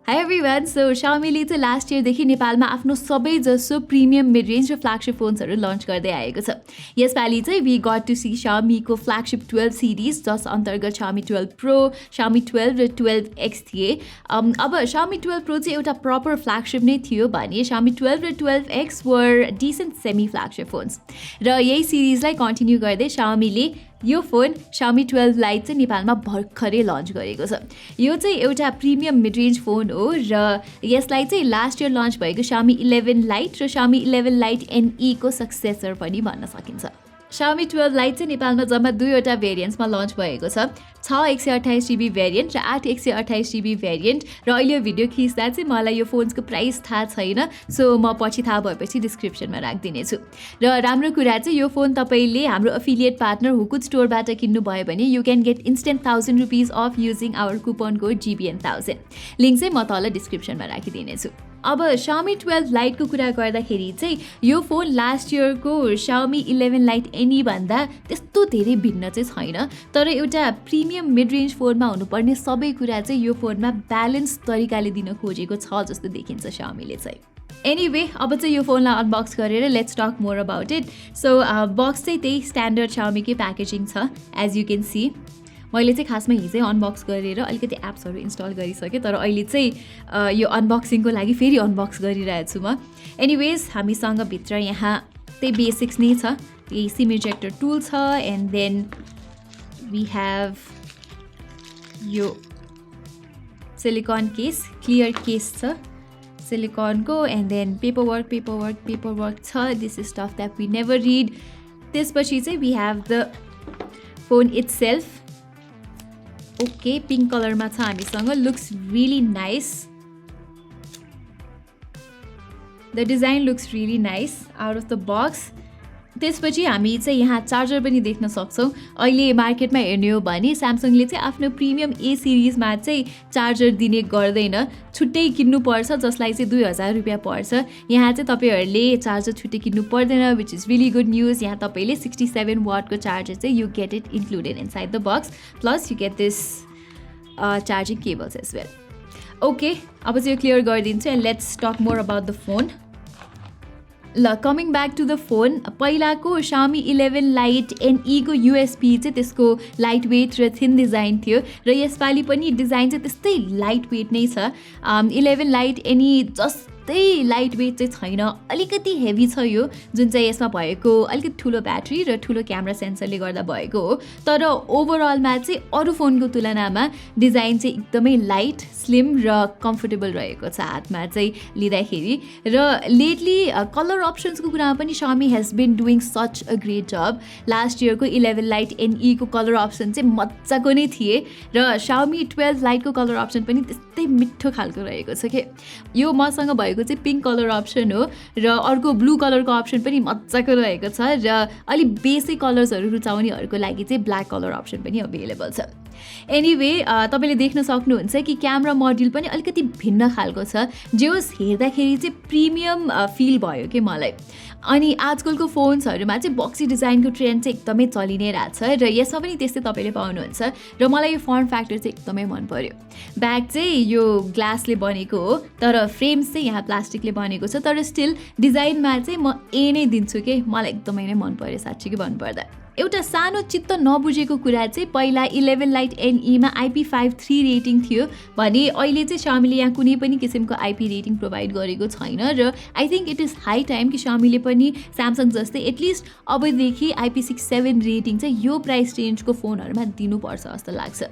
Hi everyone, so Xiaomi चाहिँ last इयरदेखि नेपालमा आफ्नो सबैजसो प्रिमियम मिड रेन्ज र फ्ल्यागशिप फोन्सहरू लन्च गर्दै आएको छ। यसपालि चाहिँ we got to see Xiaomi को फ्ल्यागशिप 12 सिरिज जस अन्तर्गत Xiaomi 12 Pro, Xiaomi 12 र 12X थिए। अब Xiaomi 12 Pro चाहिँ एउटा प्रपर फ्ल्यागशिप नै थियो भने Xiaomi 12 र 12X वर डिसेन्ट सेमी फ्ल्यागशिप फोन्स र यही सिरिजलाई कन्टिन्यू गर्दै Xiaomiले यो फोन Xiaomi 12 Lite चाहिँ नेपालमा भर्खरै लन्च गरेको छ। यो चाहिँ एउटा प्रिमियम मिड रेन्ज फोन हो र यसलाई चाहिँ लास्ट इयर लन्च भएको Xiaomi 11 Lite र Xiaomi 11 Lite NE को सक्सेसर पनि भन्न सकिन्छ। Xiaomi 12 Lite चाहिँ नेपालमा जम्मा दुईवटा भेरिएन्ट्समा लन्च भएको छ। 6 128GB भेरिएन्ट र 8 128GB भेरिएन्ट र अहिले यो भिडियो खिच्दा चाहिँ मलाई यो फोन्सको प्राइस थाहा छैन, सो म पछि थाहा भएपछि डिस्क्रिप्सनमा राखिदिनेछु। र राम्रो कुरा चाहिँ यो फोन तपाईँले हाम्रो एफिलिएट पार्टनर हुकुट स्टोरबाट किन्नुभयो भने you can get instant 1000 rupees of using our coupon code GBN1000। Link चाहिँ म तल डिस्क्रिप्सनमा राखिदिनेछु। अब Xiaomi 12 Lite को कुरा गर्दाखेरि चाहिँ यो phone last इयरको Xiaomi 11 Lite NE भन्दा त्यस्तो धेरै भिन्न चाहिँ छैन, तर एउटा प्रिमियम मिड रेन्ज फोनमा हुनुपर्ने सबै कुरा चाहिँ यो फोनमा ब्यालेन्स तरिकाले दिन खोजेको छ जस्तो देखिन्छ Xiaomiले चाहिँ। एनिवे अब चाहिँ यो फोनलाई अनबक्स गरेर let's talk more about it. So box चाहिँ त्यही स्ट्यान्डर्ड Xiaomiकै प्याकेजिङ छ एज यु क्यान सी। मैले चाहिँ खासमा हिजै अनबक्स गरेर अलिकति एप्सहरू इन्स्टल गरिसकेँ, तर अहिले चाहिँ यो अनबक्सिङको लागि फेरि अनबक्स गरिरहेको छु म। एनिवेज हामीसँग भित्र यहाँ त्यही बेसिक्स नै छ, त्यही सिम इजेक्टर टुल छ एन्ड देन वी हेभ यो सिलिकन केस, क्लियर केस छ सिलिकनको एन्ड देन पेपरवर्क छ। This is stuff that we never read. त्यसपछि चाहिँ we have the phone itself. Okay, pink कलरमा छ हामीसँग, looks really nice. The design looks really nice out of the box. त्यसपछि हामी चाहिँ यहाँ चार्जर पनि देख्न सक्छौँ। अहिले मार्केटमा हेर्ने हो भने स्यामसङले चाहिँ आफ्नो प्रिमियम ए सिरिजमा चाहिँ चार्जर दिने गर्दैन, छुट्टै किन्नुपर्छ जसलाई चाहिँ 2000 रुपियाँ पर्छ। यहाँ चाहिँ तपाईँहरूले चार्जर छुट्टै किन्नु पर्दैन, which is really good news. यहाँ तपाईँले 67 वाटको चार्जर चाहिँ you get it included inside the box, plus you get this charging cables as well. Okay, अब चाहिँ यो क्लियर गरिदिन्छु and let's talk more about the phone. ल, coming back to the phone, पहिलाको Xiaomi 11 Lite NE को USP चाहिँ त्यसको light weight र थिन डिजाइन थियो र यसपालि पनि डिजाइन चाहिँ त्यस्तै लाइट वेट नै छ। 11 Lite NE जस्तै लाइट वेट चाहिँ छैन, अलिकति हेभी छ यो, जुन चाहिँ यसमा भएको अलिकति ठुलो ब्याट्री र ठुलो क्यामेरा सेन्सरले गर्दा भएको हो। तर ओभरअलमा चाहिँ अरू फोनको तुलनामा डिजाइन चाहिँ एकदमै लाइट, स्लिम र कम्फोर्टेबल रहेको छ हातमा चाहिँ लिँदाखेरि। र लेटली कलर अप्सन्सको कुरामा पनि Xiaomi has been doing such a great job. Last इयरको 11 Lite NE को कलर अप्सन चाहिँ मजाको नै थिए र Xiaomi 12 Lite को कलर अप्सन पनि त्यस्तै मिठो खालको रहेको छ कि। यो मसँग भएको चाहिँ पिङ्क कलर अप्सन हो र अर्को ब्लू कलरको अप्सन पनि मजाको रहेको छ र अलिक बेसिक कलर्सहरू रुचाउनेहरूको लागि चाहिँ ब्ल्याक कलर अप्सन पनि अभाइलेबल छ। एनिवे तपाईँले देख्न सक्नुहुन्छ कि क्यामेरा मोड्युल पनि अलिकति भिन्न खालको छ, जे होस् हेर्दाखेरि चाहिँ प्रिमियम फिल भयो कि मलाई। अनि आजकलको फोन्सहरूमा चाहिँ बक्सी डिजाइनको ट्रेन्ड चाहिँ एकदमै चलि नै रहेछ र यसमा पनि त्यस्तै तपाईँले पाउनुहुन्छ र मलाई यो फर्म फ्याक्टर चाहिँ एकदमै मन पर्यो। ब्याग चाहिँ यो ग्लासले बनेको हो तर फ्रेम्स चाहिँ यहाँ प्लास्टिकले बनेको छ, तर स्टिल डिजाइनमा चाहिँ म ए नै दिन्छु कि मलाई एकदमै नै मन पर्यो साँच्चै भन्नुपर्दा। एउटा सानो चित्त नबुझेको कुरा चाहिँ पहिला 11 Lite NE मा IP53 रेटिङ थियो भने अहिले चाहिँ Xiaomiले यहाँ कुनै पनि किसिमको IP रेटिङ प्रोभाइड गरेको छैन र I think it is high time कि Xiaomiले पनि स्यामसङ जस्तै एटलिस्ट अबदेखि IP67 रेटिङ चाहिँ यो प्राइस रेन्जको फोनहरूमा दिनुपर्छ जस्तो लाग्छ।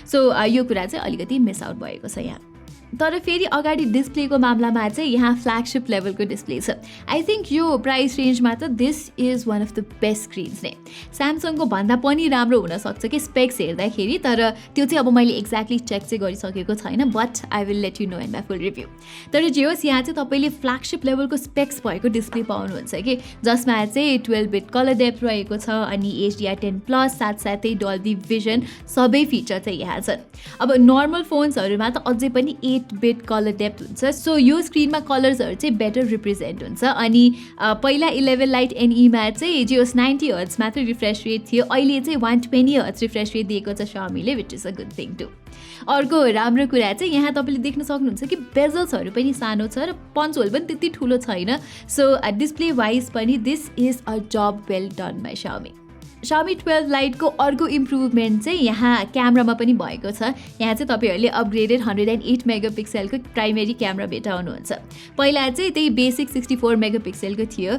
सो यो कुरा चाहिँ अलिकति मिस आउट भएको छ यहाँ। तर फेरि अगाडि डिस्प्लेको मामलामा चाहिँ यहाँ फ्ल्यागशिप लेभलको डिस्प्ले छ। आई थिङ्क यो प्राइस रेन्जमा त this is one of the best screens नै। स्यामसङको भन्दा पनि राम्रो हुनसक्छ कि स्पेक्स हेर्दाखेरि, तर त्यो चाहिँ अब मैले एक्ज्याक्टली चेक चाहिँ गरिसकेको छैन, but I will let you know in my full review. तर जे होस् यहाँ चाहिँ तपाईँले फ्ल्यागशिप लेभलको स्पेक्स भएको डिस्प्ले पाउनुहुन्छ कि जसमा चाहिँ 12 बिट कलर डेप्थ रहेको छ अनि HDR10+ साथसाथै डल्बी भिजन सबै फिचर चाहिँ यहाँ छन्। अब नर्मल फोन्सहरूमा त अझै पनि 8 बिट कलर डेप्थ हुन्छ सो यो स्क्रिनमा कलर्सहरू चाहिँ बेटर रिप्रेजेन्ट हुन्छ अनि पहिला 11 लाइट एनईमा चाहिँ जियोस 90 हर्ट्ज मात्र रिफ्रेस रेट थियो अहिले चाहिँ 120 हर्ट्ज रिफ्रेस रेट दिएको छ Xiaomi ले which is a good thing to अर्को राम्रो कुरा चाहिँ यहाँ तपाईँले देख्न सक्नुहुन्छ कि बेजल्सहरू पनि सानो छ र पन्च होल पनि त्यति ठुलो छैन सो डिस्प्ले वाइज पनि this is a job well done by Xiaomi 12 लाइटको अर्को इम्प्रुभमेन्ट चाहिँ यहाँ क्यामरामा पनि भएको छ यहाँ चाहिँ तपाईँहरूले अपग्रेडेड 108 मेगापिक्सलको प्राइमेरी क्यामेरा भेटाउनुहुन्छ पहिला चाहिँ त्यही बेसिक 64 मेगापिक्सलको थियो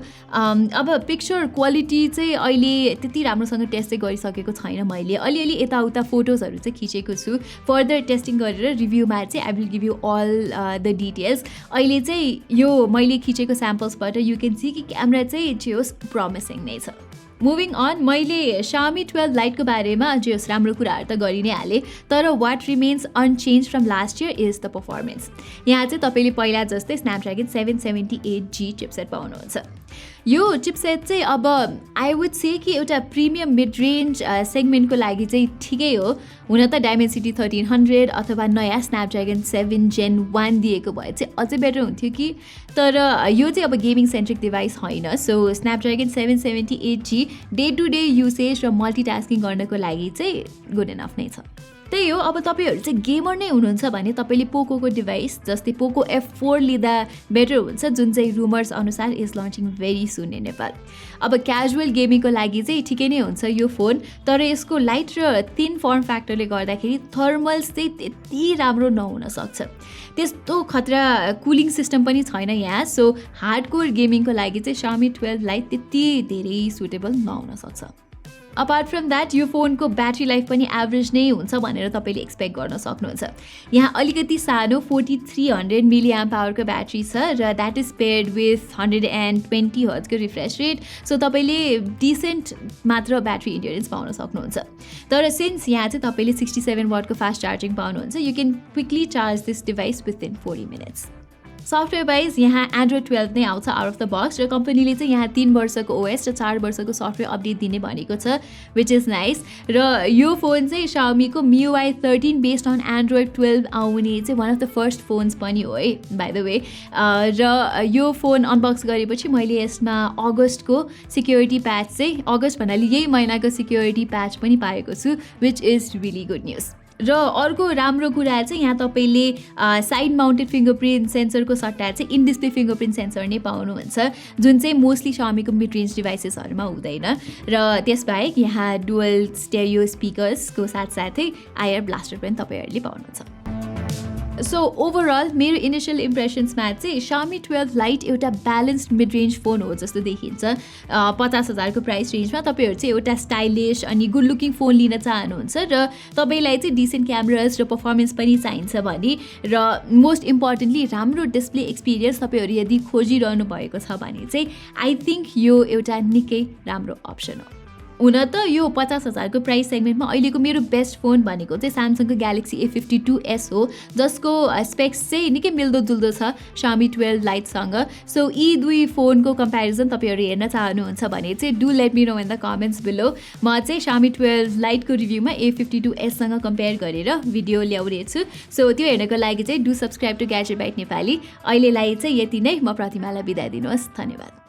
अब पिक्चर क्वालिटी चाहिँ अहिले त्यति राम्रोसँग टेस्ट चाहिँ गरिसकेको छैन मैले अलिअलि यताउता फोटोजहरू चाहिँ खिचेको छु फर्दर टेस्टिङ गरेर रिभ्यूमा चाहिँ I will give you all the details अहिले चाहिँ यो मैले खिचेको स्याम्पल्सबाट यु क्यान सी कि क्यामेरा चाहिँ जियोस प्रमिसिङ नै छ मुभिङ अन मैले Xiaomi 12 लाइटको बारेमा जियोस राम्रो कुराहरू त गरि नै हालेँ तर what remains unchanged from last year is the performance यहाँ चाहिँ तपाईँले पहिला जस्तै Snapdragon 778G चिपसेट पाउनुहुन्छ यो चिपसेट चाहिँ अब आई वुड से कि एउटा प्रिमियम मिड रेन्ज सेगमेन्टको लागि चाहिँ ठिकै हो हुन त Dimensity 1300 अथवा नयाँ Snapdragon 7 Gen 1 दिएको भए चाहिँ अझै बेटर हुन्थ्यो कि तर यो चाहिँ अब गेमिङ सेन्ट्रिक डिभाइस होइन so Snapdragon 778G day to day usage र मल्टिटास्किङ गर्नको लागि चाहिँ गुड इनफ नै छ त्यही हो अब तपाईँहरू चाहिँ गेमर नै हुनुहुन्छ भने तपाईँले पोकोको डिभाइस जस्तै पोको F4 लिँदा बेटर हुन्छ जुन चाहिँ रुमर्स अनुसार is launching very soon in Nepal अब क्याजुअल गेमिङको लागि चाहिँ ठिकै नै हुन्छ यो फोन तर यसको लाइट र थिन फर्म फ्याक्टरले गर्दाखेरि थर्मल्स चाहिँ त्यति राम्रो नहुन सक्छ त्यस्तो खतरा कुलिङ सिस्टम पनि छैन यहाँ सो हार्डकोर गेमिङको लागि चाहिँ Xiaomi 12 लाइट त्यति धेरै सुटेबल नहुन सक्छ अपार्ट फ्रम द्याट यो फोनको ब्याट्री लाइफ पनि एभरेज नै हुन्छ भनेर तपाईँले एक्सपेक्ट गर्न सक्नुहुन्छ यहाँ अलिकति सानो 4300 मिलिएम्प आवरको ब्याट्री छ र द्याट इज पेयर्ड विथ 120 हर्ट्जको रिफ्रेस रेट सो तपाईँले डिसेन्ट मात्र ब्याट्री इन्ड्योरेन्स पाउन सक्नुहुन्छ तर सिन्स यहाँ चाहिँ तपाईँले 67 वाटको फास्ट चार्जिङ पाउनुहुन्छ you can quickly charge this device within 40 minutes software wise यहाँ Android 12 नै आउँछ आउट अफ द बक्स र कम्पनीले चाहिँ यहाँ 3 वर्षको ओएस र 4 वर्षको सफ्टवेयर अपडेट दिने भनेको छ विच इज नाइस र यो फोन चाहिँ Xiaomi को MIUI 13 बेस्ड अन Android 12 आउने चाहिँ one of the first phones पनि हो है बाई द वे र यो फोन अनबक्स गरेपछि मैले यसमा अगस्तको सिक्योरिटी प्याच चाहिँ अगस्त भन्नाले यही महिनाको सिक्योरिटी प्याच पनि पाएको छु which is really good news र अर्को राम्रो कुरा चाहिँ यहाँ तपाईँले साइड माउन्टेड फिङ्गरप्रिन्ट सेन्सरको सट्टा चाहिँ इन डिस्प्ले फिङ्गरप्रिन्ट सेन्सर नै पाउनुहुन्छ जुन चाहिँ मोस्टली Xiaomiको मिड रेन्ज डिभाइसेसहरूमा हुँदैन र त्यसबाहेक यहाँ डुअल स्टेरियो स्पिकर्सको साथसाथै आयर ब्लास्टर पनि तपाईँहरूले पाउनुहुन्छ सो ओभरअल मेरो इनिसियल इम्प्रेसन्समा चाहिँ Xiaomi 12 लाइट एउटा ब्यालेन्स्ड मिड रेन्ज फोन हो जस्तो देखिन्छ 50,000को प्राइस रेन्जमा तपाईँहरू चाहिँ एउटा स्टाइलिस अनि गुड लुकिङ फोन लिन चाहनुहुन्छ र तपाईँलाई चाहिँ डिसेन्ट क्यामेराज र पर्फर्मेन्स पनि चाहिन्छ भने र मोस्ट इम्पोर्टेन्टली राम्रो डिस्प्ले एक्सपिरियन्स तपाईँहरू यदि खोजिरहनु भएको छ भने चाहिँ आई थिङ्क यो एउटा निकै राम्रो अप्सन हो हुन त यो 50,000को प्राइस सेगमेन्टमा अहिलेको मेरो बेस्ट फोन भनेको चाहिँ Samsungको Galaxy A52s हो जसको स्पेक्स चाहिँ निकै मिल्दोजुल्दो छ Xiaomi 12 लाइटसँग सो यी दुई फोनको कम्पेरिजन तपाईँहरू हेर्न चाहनुहुन्छ भने चाहिँ do let me know in the comments below म चाहिँ Xiaomi 12 लाइटको रिभ्यूमा A52sसँग कम्पेयर गरेर भिडियो ल्याउनेछु सो त्यो हेर्नको लागि चाहिँ do subscribe to Gadget Byte Nepali अहिलेलाई चाहिँ यति नै म प्रतिमालाई बिदा दिनुहोस् धन्यवाद